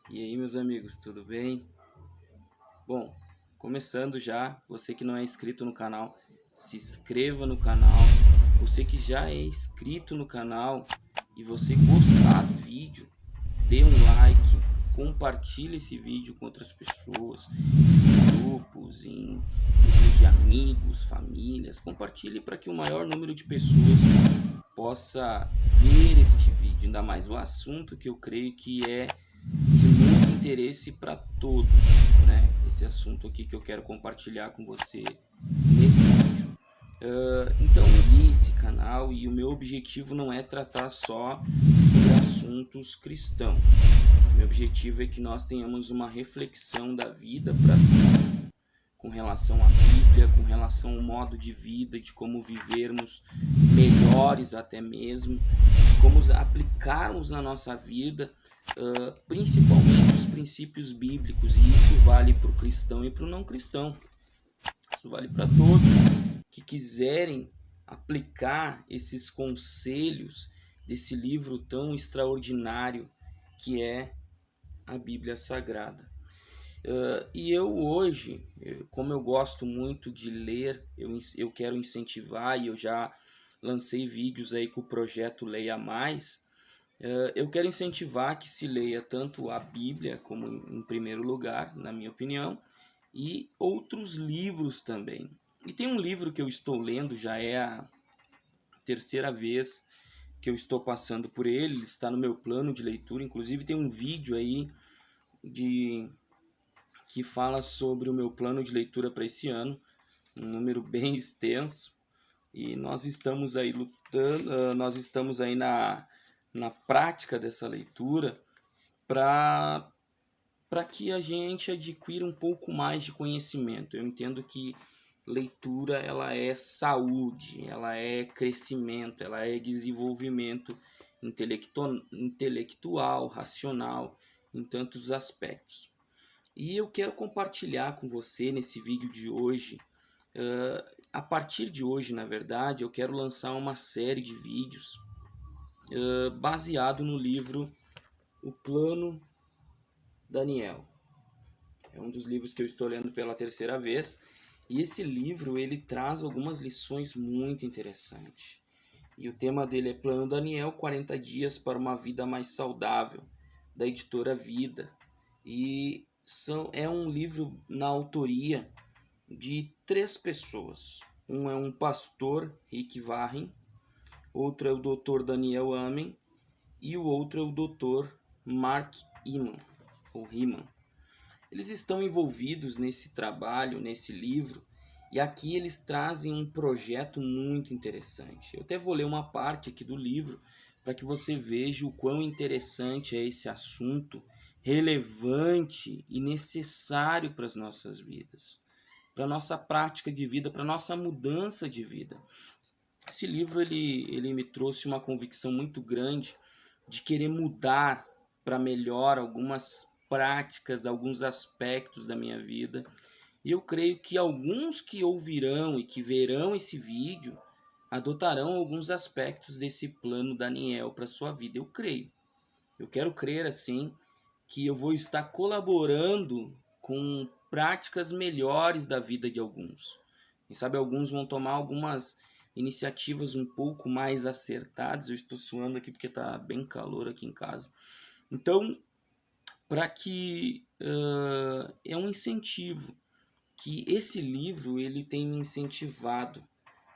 E aí, meus amigos, tudo bem? Bom, começando já, você que não é inscrito no canal, se inscreva no canal. Você que já é inscrito no canal e você gostar do vídeo, dê um like, compartilhe esse vídeo com outras pessoas, em grupos, em grupos de amigos, famílias. Compartilhe para que o maior número de pessoas possa ver este vídeo, ainda mais o assunto que eu creio que é de muito interesse para todos, né? Esse assunto aqui que eu quero compartilhar com você nesse vídeo. Então, esse canal e o meu objetivo não é tratar só sobre assuntos cristãos. Meu objetivo é que nós tenhamos uma reflexão da vida com relação à Bíblia, com relação ao modo de vida, de como vivermos melhores até mesmo, de como aplicarmos na nossa vida, principalmente os princípios bíblicos. E isso vale para o cristão e para o não cristão. Isso vale para todos que quiserem aplicar esses conselhos desse livro tão extraordinário que é a Bíblia Sagrada. E eu hoje, como eu gosto muito de ler, eu quero incentivar e eu já lancei vídeos aí com o projeto Leia Mais. Eu quero incentivar que se leia tanto a Bíblia como em primeiro lugar, na minha opinião, e outros livros também. E tem um livro que eu estou lendo, já é a terceira vez que eu estou passando por ele está no meu plano de leitura, inclusive tem um vídeo aí que fala sobre o meu plano de leitura para esse ano, um número bem extenso, e nós estamos aí lutando, nós estamos aí na prática dessa leitura para que a gente adquira um pouco mais de conhecimento. Eu entendo que leitura ela é saúde, ela é crescimento, ela é desenvolvimento intelectual, racional, em tantos aspectos. E eu quero compartilhar com você nesse vídeo de hoje, a partir de hoje, na verdade, eu quero lançar uma série de vídeos baseado no livro O Plano Daniel. É um dos livros que eu estou lendo pela terceira vez, e esse livro ele traz algumas lições muito interessantes. E o tema dele é Plano Daniel, 40 dias para uma vida mais saudável, da editora Vida. E é um livro na autoria de 3 pessoas. Um é um pastor, Rick Warren, outro é o Dr. Daniel Amen e o outro é o Dr. Mark Hyman, ou Hyman. Eles estão envolvidos nesse trabalho, nesse livro, e aqui eles trazem um projeto muito interessante. Eu até vou ler uma parte aqui do livro para que você veja o quão interessante é esse assunto, relevante e necessário para as nossas vidas, para a nossa prática de vida, para a nossa mudança de vida. Esse livro ele me trouxe uma convicção muito grande de querer mudar para melhor algumas práticas, alguns aspectos da minha vida. E eu creio que alguns que ouvirão e que verão esse vídeo adotarão alguns aspectos desse plano Daniel para sua vida. Eu creio. Eu quero crer assim que eu vou estar colaborando com práticas melhores da vida de alguns. Quem sabe alguns vão tomar algumas iniciativas um pouco mais acertadas. Eu estou suando aqui porque está bem calor aqui em casa. Então, para que é um incentivo que esse livro ele tem me incentivado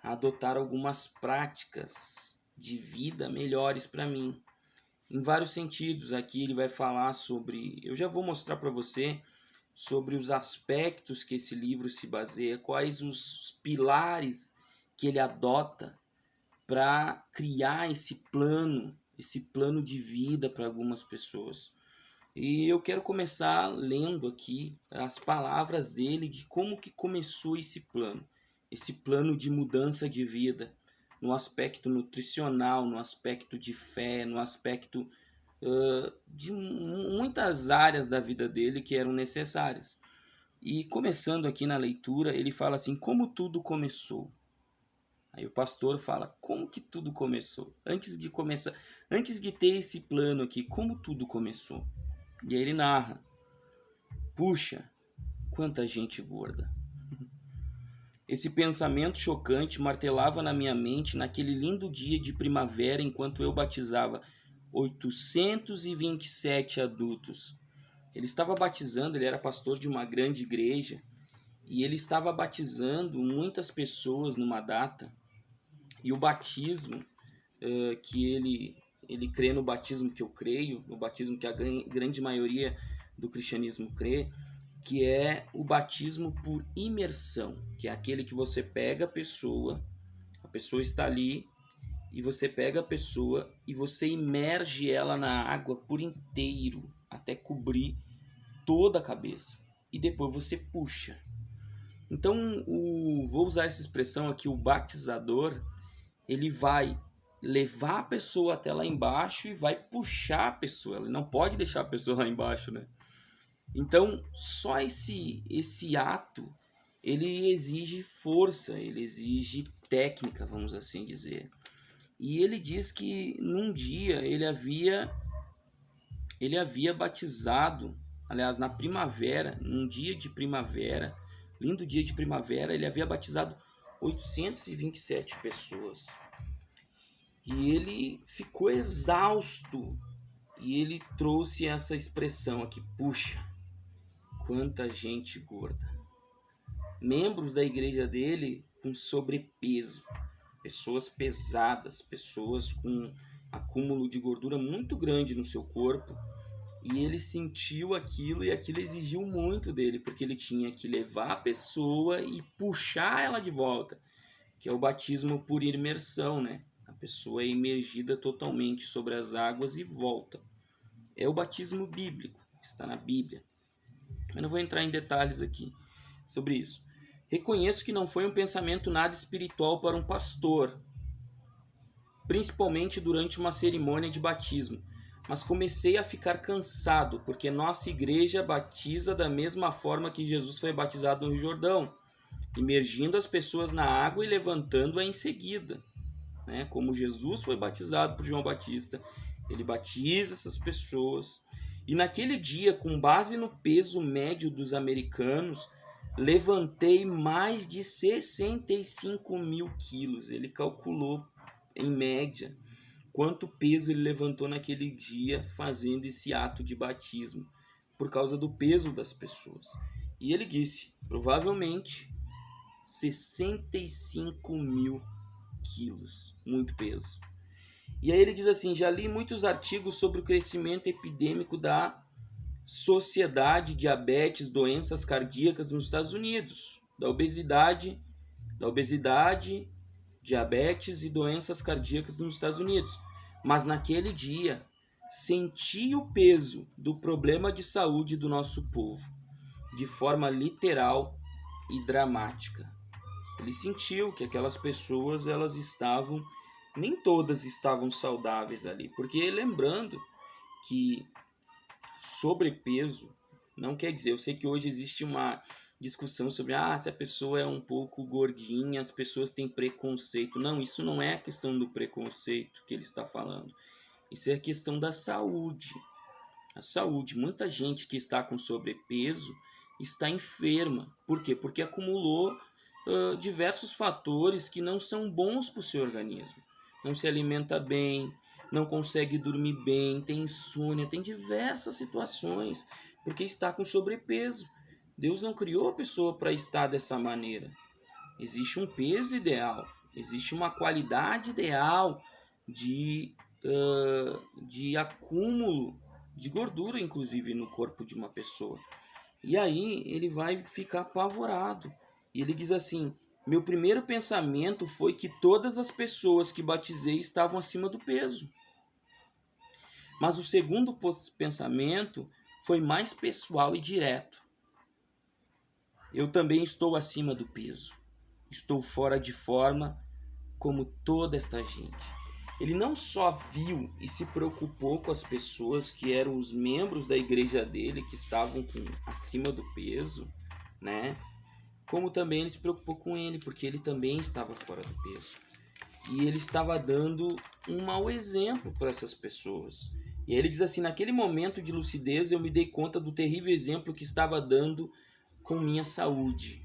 a adotar algumas práticas de vida melhores para mim, em vários sentidos. Aqui ele vai falar sobre, eu já vou mostrar para você sobre os aspectos que esse livro se baseia, quais os pilares que ele adota para criar esse plano de vida para algumas pessoas. E eu quero começar lendo aqui as palavras dele de como que começou esse plano de mudança de vida, no aspecto nutricional, no aspecto de fé, no aspecto de muitas áreas da vida dele que eram necessárias. E começando aqui na leitura, ele fala assim, como tudo começou. Aí o pastor fala, como que tudo começou? Antes de ter esse plano aqui, como tudo começou? E aí ele narra: puxa, quanta gente gorda. Esse pensamento chocante martelava na minha mente naquele lindo dia de primavera enquanto eu batizava 827 adultos. Ele estava batizando, ele era pastor de uma grande igreja, e ele estava batizando muitas pessoas numa data. E o batismo, que ele crê no batismo que eu creio, no batismo que a grande maioria do cristianismo crê, que é o batismo por imersão, que é aquele que você pega a pessoa está ali, e você pega a pessoa e você imerge ela na água por inteiro, até cobrir toda a cabeça. E depois você puxa. Então, vou usar essa expressão aqui, o batizador, ele vai levar a pessoa até lá embaixo e vai puxar a pessoa. Ele não pode deixar a pessoa lá embaixo, né? Então, só esse ato, ele exige força, ele exige técnica, vamos assim dizer. E ele diz que num dia ele havia batizado, aliás, na primavera, num dia de primavera, lindo dia de primavera, ele havia batizado 827 pessoas. E ele ficou exausto. E ele trouxe essa expressão aqui: puxa, quanta gente gorda. Membros da igreja dele com sobrepeso, pessoas pesadas, pessoas com acúmulo de gordura muito grande no seu corpo. E ele sentiu aquilo, e aquilo exigiu muito dele, porque ele tinha que levar a pessoa e puxar ela de volta, que é o batismo por imersão, né? A pessoa é imergida totalmente sobre as águas e volta. É o batismo bíblico, está na Bíblia. Eu não vou entrar em detalhes aqui sobre isso. Reconheço que não foi um pensamento nada espiritual para um pastor, principalmente durante uma cerimônia de batismo, mas comecei a ficar cansado, porque nossa igreja batiza da mesma forma que Jesus foi batizado no Rio Jordão, imergindo as pessoas na água e levantando-a em seguida, né? Como Jesus foi batizado por João Batista, ele batiza essas pessoas. E naquele dia, com base no peso médio dos americanos, levantei mais de 65 mil quilos. Ele calculou, em média, quanto peso ele levantou naquele dia fazendo esse ato de batismo, por causa do peso das pessoas. E ele disse, provavelmente 65 mil quilos, muito peso. E aí ele diz assim: já li muitos artigos sobre o crescimento epidêmico da sociedade, diabetes, doenças cardíacas nos Estados Unidos, da obesidade, diabetes e doenças cardíacas nos Estados Unidos. Mas naquele dia, senti o peso do problema de saúde do nosso povo, de forma literal e dramática. Ele sentiu que aquelas pessoas, elas estavam, nem todas estavam saudáveis ali, porque lembrando que sobrepeso não quer dizer, eu sei que hoje existe uma discussão sobre se a pessoa é um pouco gordinha, as pessoas têm preconceito. Não, isso não é a questão do preconceito que ele está falando. Isso é a questão da saúde. A saúde, muita gente que está com sobrepeso está enferma. Por quê? Porque acumulou diversos fatores que não são bons para o seu organismo. Não se alimenta bem, não consegue dormir bem, tem insônia, tem diversas situações, porque está com sobrepeso. Deus não criou a pessoa para estar dessa maneira. Existe um peso ideal, existe uma qualidade ideal de acúmulo de gordura, inclusive, no corpo de uma pessoa. E aí ele vai ficar apavorado. E ele diz assim: meu primeiro pensamento foi que todas as pessoas que batizei estavam acima do peso. Mas o segundo pensamento foi mais pessoal e direto. Eu também estou acima do peso. Estou fora de forma como toda esta gente. Ele não só viu e se preocupou com as pessoas que eram os membros da igreja dele, que estavam acima do peso, né? Como também ele se preocupou com ele, porque ele também estava fora do peso. E ele estava dando um mau exemplo para essas pessoas. E aí ele diz assim: naquele momento de lucidez eu me dei conta do terrível exemplo que estava dando com minha saúde.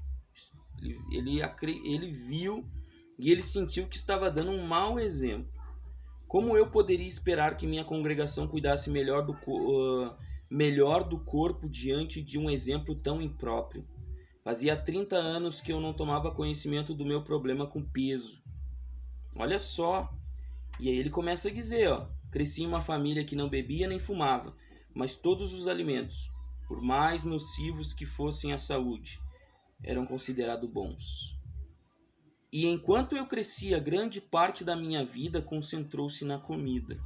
Ele viu e ele sentiu que estava dando um mau exemplo. Como eu poderia esperar que minha congregação cuidasse melhor do corpo diante de um exemplo tão impróprio? Fazia 30 anos que eu não tomava conhecimento do meu problema com peso. Olha só. E aí ele começa a dizer, ó, cresci em uma família que não bebia nem fumava, mas todos os alimentos, por mais nocivos que fossem à saúde, eram considerados bons. E enquanto eu crescia, grande parte da minha vida concentrou-se na comida.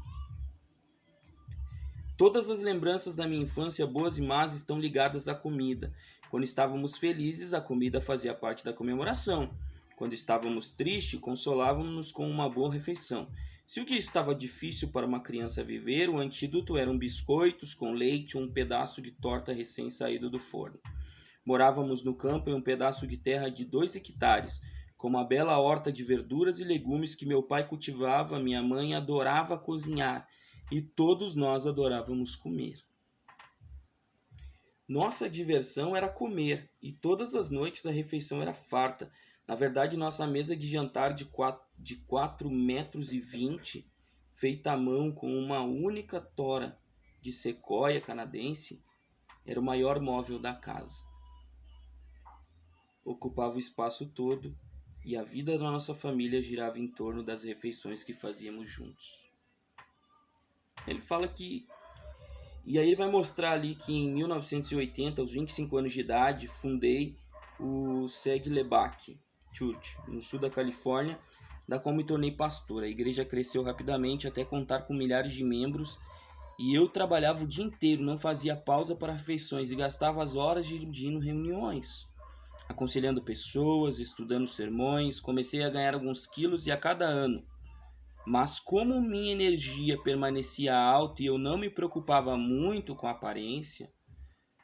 Todas as lembranças da minha infância, boas e más, estão ligadas à comida. Quando estávamos felizes, a comida fazia parte da comemoração. Quando estávamos tristes, consolávamos-nos com uma boa refeição. Se o dia estava difícil para uma criança viver, o antídoto eram biscoitos com leite ou um pedaço de torta recém-saído do forno. Morávamos no campo em um pedaço de terra de 2 hectares, com uma bela horta de verduras e legumes que meu pai cultivava, minha mãe adorava cozinhar e todos nós adorávamos comer. Nossa diversão era comer e todas as noites a refeição era farta. Na verdade, nossa mesa de jantar de 4,20 metros, feita à mão com uma única tora de sequoia canadense, era o maior móvel da casa. Ocupava o espaço todo e a vida da nossa família girava em torno das refeições que fazíamos juntos. Ele fala que... E aí ele vai mostrar ali que em 1980, aos 25 anos de idade, fundei o Saddleback Church, no sul da Califórnia, da qual me tornei pastor. A igreja cresceu rapidamente até contar com milhares de membros e eu trabalhava o dia inteiro, não fazia pausa para refeições e gastava as horas dirigindo reuniões, aconselhando pessoas, estudando sermões. Comecei a ganhar alguns quilos e a cada ano. Mas como minha energia permanecia alta e eu não me preocupava muito com a aparência,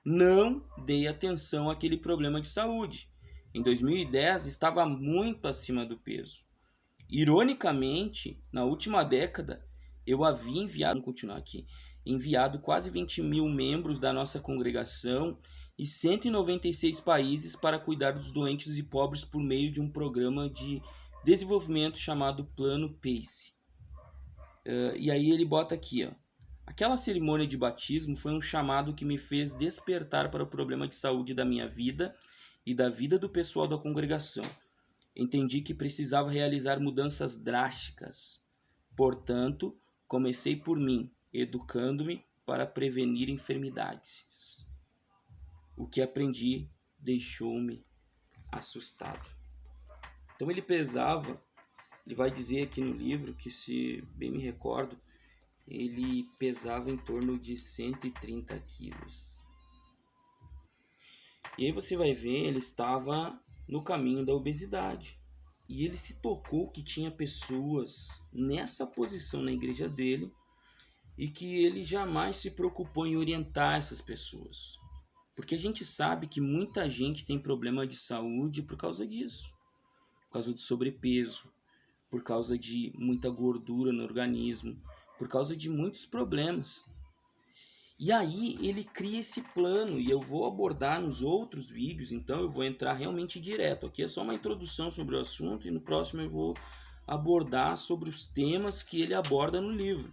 não dei atenção àquele problema de saúde. Em 2010 estava muito acima do peso. Ironicamente, na última década, eu havia enviado quase 20 mil membros da nossa congregação e 196 países para cuidar dos doentes e pobres por meio de um programa de desenvolvimento chamado Plano PACE. E aí ele bota aqui, ó. Aquela cerimônia de batismo foi um chamado que me fez despertar para o problema de saúde da minha vida e da vida do pessoal da congregação. Entendi que precisava realizar mudanças drásticas. Portanto, comecei por mim, educando-me para prevenir enfermidades. O que aprendi deixou-me assustado. Então ele pesava, ele vai dizer aqui no livro que, se bem me recordo, ele pesava em torno de 130 quilos. E aí você vai ver, ele estava no caminho da obesidade. E ele se tocou que tinha pessoas nessa posição na igreja dele e que ele jamais se preocupou em orientar essas pessoas. Porque a gente sabe que muita gente tem problema de saúde por causa disso. Por causa do sobrepeso, por causa de muita gordura no organismo, por causa de muitos problemas. E aí ele cria esse plano, e eu vou abordar nos outros vídeos, então eu vou entrar realmente direto. Aqui é só uma introdução sobre o assunto, e no próximo eu vou abordar sobre os temas que ele aborda no livro.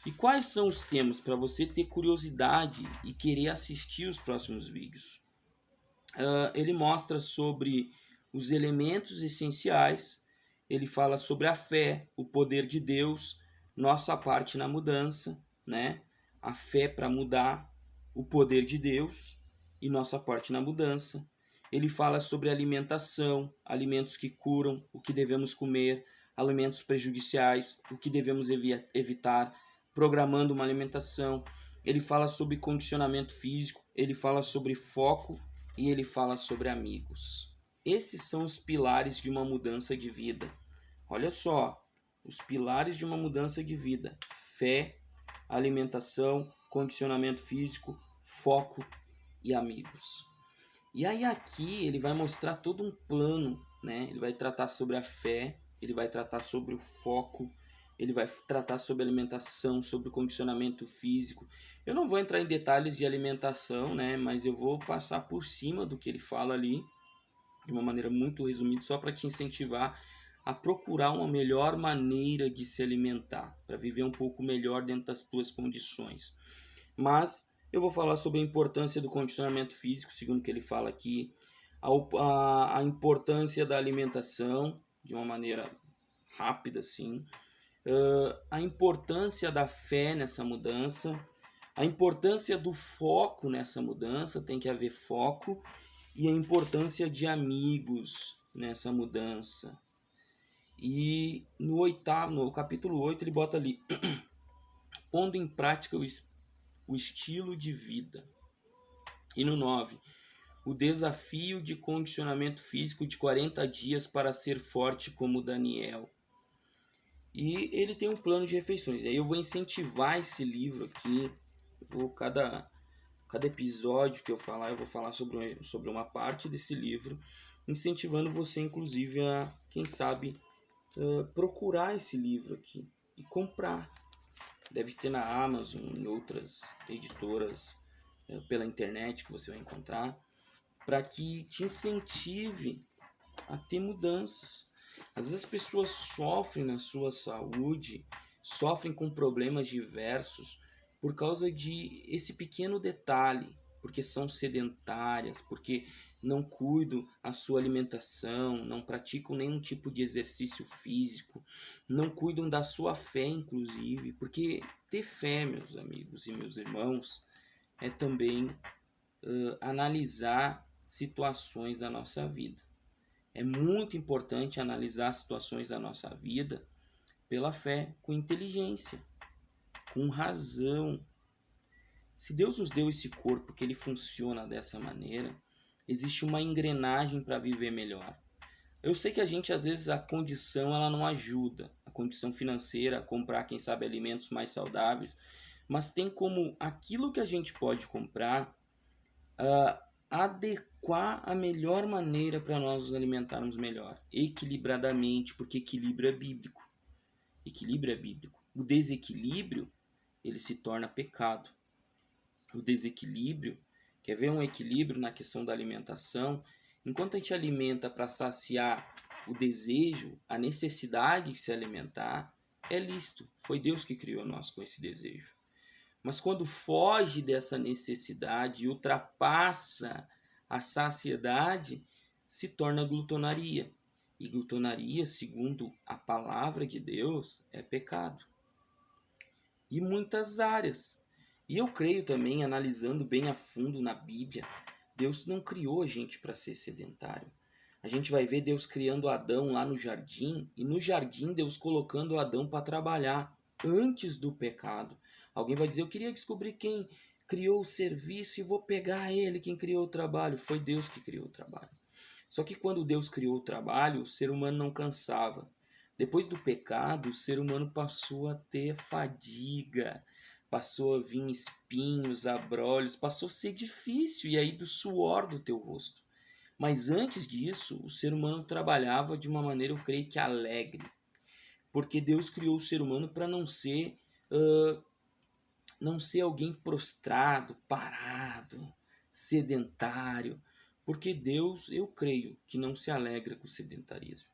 E quais são os temas para você ter curiosidade e querer assistir os próximos vídeos? Ele mostra sobre os elementos essenciais, ele fala sobre a fé, o poder de Deus, nossa parte na mudança, né? A fé para mudar, o poder de Deus e nossa parte na mudança. Ele fala sobre alimentação, alimentos que curam, o que devemos comer, alimentos prejudiciais, o que devemos evitar, programando uma alimentação. Ele fala sobre condicionamento físico, ele fala sobre foco e ele fala sobre amigos. Esses são os pilares de uma mudança de vida. Olha só, os pilares de uma mudança de vida: fé, alimentação, condicionamento físico, foco e amigos. E aí aqui ele vai mostrar todo um plano, né? Ele vai tratar sobre a fé, ele vai tratar sobre o foco, ele vai tratar sobre alimentação, sobre condicionamento físico. Eu não vou entrar em detalhes de alimentação, né, mas eu vou passar por cima do que ele fala ali, de uma maneira muito resumida, só para te incentivar a procurar uma melhor maneira de se alimentar, para viver um pouco melhor dentro das tuas condições. Mas eu vou falar sobre a importância do condicionamento físico, segundo o que ele fala aqui, a importância da alimentação, de uma maneira rápida, assim, a importância da fé nessa mudança, a importância do foco nessa mudança, tem que haver foco, e a importância de amigos nessa mudança. E no capítulo 8 ele bota ali, pondo em prática o estilo de vida. E no 9, o desafio de condicionamento físico de 40 dias para ser forte como Daniel. E ele tem um plano de refeições. Aí eu vou incentivar esse livro aqui. Cada episódio que eu falar, eu vou falar sobre uma parte desse livro, incentivando você, inclusive, a, quem sabe, procurar esse livro aqui e comprar. Deve ter na Amazon, em outras editoras, pela internet que você vai encontrar, para que te incentive a ter mudanças. Às vezes as pessoas sofrem na sua saúde, sofrem com problemas diversos por causa de esse pequeno detalhe, porque são sedentárias, porque não cuidam a sua alimentação, não praticam nenhum tipo de exercício físico, não cuidam da sua fé, inclusive, porque ter fé, meus amigos e meus irmãos, é também analisar situações da nossa vida. É muito importante analisar situações da nossa vida pela fé, com inteligência, com razão. Se Deus nos deu esse corpo, que ele funciona dessa maneira, existe uma engrenagem para viver melhor. Eu sei que a gente, às vezes, a condição ela não ajuda, a condição financeira, comprar, quem sabe, alimentos mais saudáveis, mas tem como aquilo que a gente pode comprar adequar a melhor maneira para nós nos alimentarmos melhor, equilibradamente, porque equilíbrio é bíblico. Equilíbrio é bíblico. O desequilíbrio, ele se torna pecado. O desequilíbrio, quer ver um equilíbrio na questão da alimentação? Enquanto a gente alimenta para saciar o desejo, a necessidade de se alimentar, é lícito. Foi Deus que criou nós com esse desejo. Mas quando foge dessa necessidade e ultrapassa a saciedade, se torna glutonaria. E glutonaria, segundo a palavra de Deus, é pecado. E muitas áreas. E eu creio também, analisando bem a fundo na Bíblia, Deus não criou a gente para ser sedentário. A gente vai ver Deus criando Adão lá no jardim, e no jardim Deus colocando Adão para trabalhar antes do pecado. Alguém vai dizer, eu queria descobrir quem criou o serviço e vou pegar ele, quem criou o trabalho. Foi Deus que criou o trabalho. Só que quando Deus criou o trabalho, o ser humano não cansava. Depois do pecado, o ser humano passou a ter fadiga, passou a vir espinhos, abrolhos, passou a ser difícil, e aí do suor do teu rosto. Mas antes disso, o ser humano trabalhava de uma maneira, eu creio que alegre. Porque Deus criou o ser humano para não ser alguém prostrado, parado, sedentário. Porque Deus, eu creio, que não se alegra com o sedentarismo.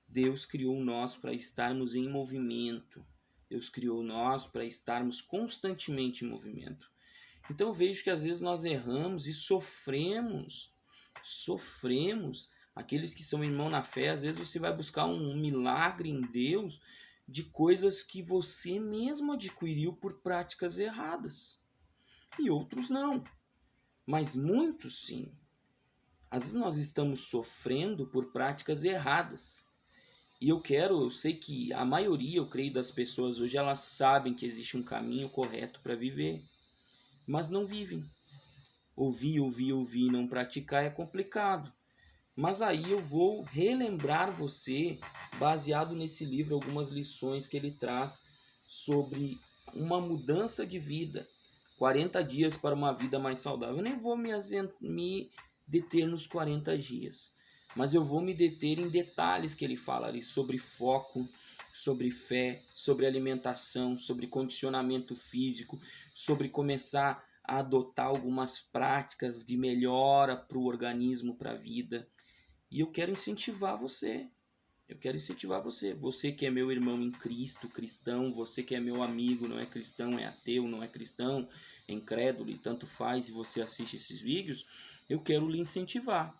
Deus criou nós para estarmos em movimento. Deus criou nós para estarmos constantemente em movimento. Então eu vejo que às vezes nós erramos e sofremos. Aqueles que são irmãos na fé, às vezes você vai buscar um milagre em Deus de coisas que você mesmo adquiriu por práticas erradas. E outros não. Mas muitos sim. Às vezes nós estamos sofrendo por práticas erradas. E eu sei que a maioria, eu creio, das pessoas hoje, elas sabem que existe um caminho correto para viver, mas não vivem. Ouvir, não praticar é complicado. Mas aí eu vou relembrar você, baseado nesse livro, algumas lições que ele traz sobre uma mudança de vida. 40 dias para uma vida mais saudável. Eu nem vou me deter nos 40 dias. Mas eu vou me deter em detalhes que ele fala ali sobre foco, sobre fé, sobre alimentação, sobre condicionamento físico, sobre começar a adotar algumas práticas de melhora para o organismo, para a vida. E eu quero incentivar você. Eu quero incentivar você. Você que é meu irmão em Cristo, cristão, você que é meu amigo, não é cristão, é ateu, não é cristão, é incrédulo e tanto faz, e você assiste esses vídeos, eu quero lhe incentivar.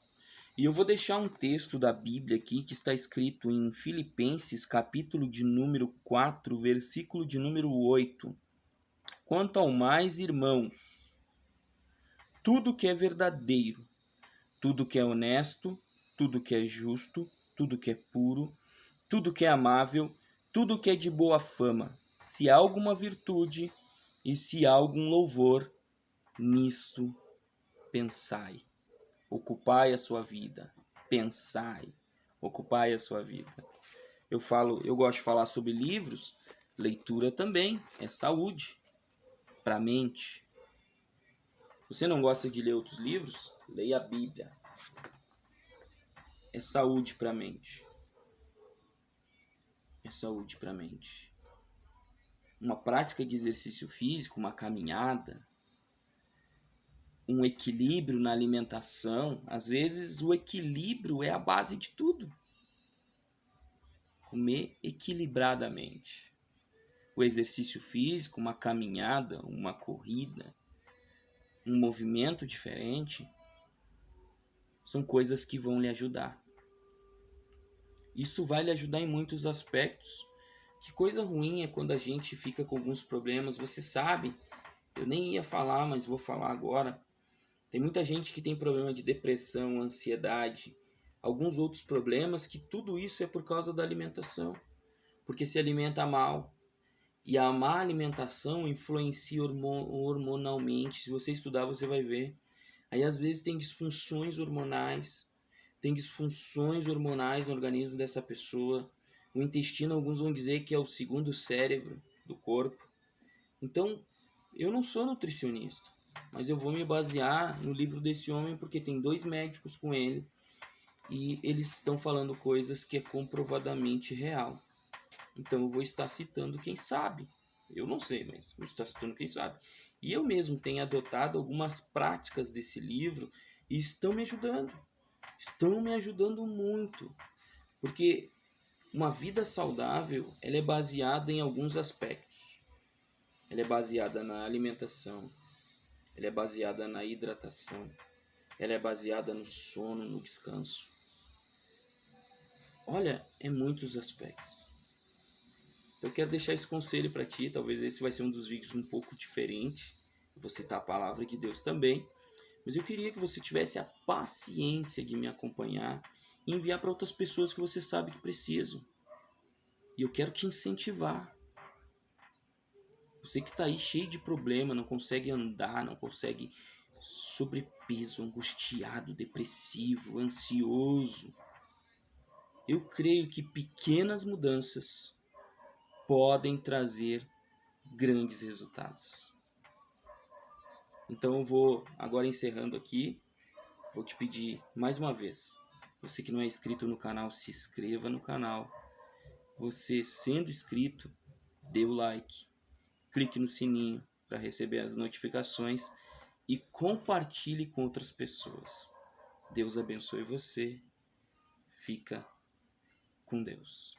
E eu vou deixar um texto da Bíblia aqui que está escrito em Filipenses, capítulo de número 4, versículo de número 8. Quanto ao mais, irmãos, tudo que é verdadeiro, tudo que é honesto, tudo que é justo, tudo que é puro, tudo que é amável, tudo que é de boa fama, se há alguma virtude e se há algum louvor, nisto pensai. Ocupai a sua vida, pensai, ocupai a sua vida. Eu gosto de falar sobre livros, leitura também é saúde para a mente. Você não gosta de ler outros livros? Leia a Bíblia. É saúde para a mente. É saúde para a mente. Uma prática de exercício físico, uma caminhada, um equilíbrio na alimentação. Às vezes o equilíbrio é a base de tudo. Comer equilibradamente. O exercício físico, uma caminhada, uma corrida, um movimento diferente, são coisas que vão lhe ajudar. Isso vai lhe ajudar em muitos aspectos. Que coisa ruim é quando a gente fica com alguns problemas. Você sabe, eu nem ia falar, mas vou falar agora. Tem muita gente que tem problema de depressão, ansiedade, alguns outros problemas, que tudo isso é por causa da alimentação. Porque se alimenta mal. E a má alimentação influencia hormonalmente. Se você estudar, você vai ver. Aí às vezes tem disfunções hormonais. Tem disfunções hormonais no organismo dessa pessoa. O intestino, alguns vão dizer que é o segundo cérebro do corpo. Então, eu não sou nutricionista, mas eu vou me basear no livro desse homem porque tem 2 médicos com ele e eles estão falando coisas que é comprovadamente real. Então eu vou estar citando quem sabe. Eu não sei, mas vou estar citando quem sabe. E eu mesmo tenho adotado algumas práticas desse livro e estão me ajudando. Estão me ajudando muito. Porque uma vida saudável, ela é baseada em alguns aspectos. Ela é baseada na alimentação, ela é baseada na hidratação, ela é baseada no sono, no descanso. Olha, é muitos aspectos. Então eu quero deixar esse conselho para ti, talvez esse vai ser um dos vídeos um pouco diferente. Eu vou citar a palavra de Deus também, mas eu queria que você tivesse a paciência de me acompanhar e enviar para outras pessoas que você sabe que precisam. E eu quero te incentivar. Você que está aí cheio de problema, não consegue andar, não consegue, sobrepeso, angustiado, depressivo, ansioso. Eu creio que pequenas mudanças podem trazer grandes resultados. Então eu vou agora encerrando aqui, vou te pedir mais uma vez, você que não é inscrito no canal, se inscreva no canal. Você sendo inscrito, dê o like. Clique no sininho para receber as notificações e compartilhe com outras pessoas. Deus abençoe você. Fica com Deus.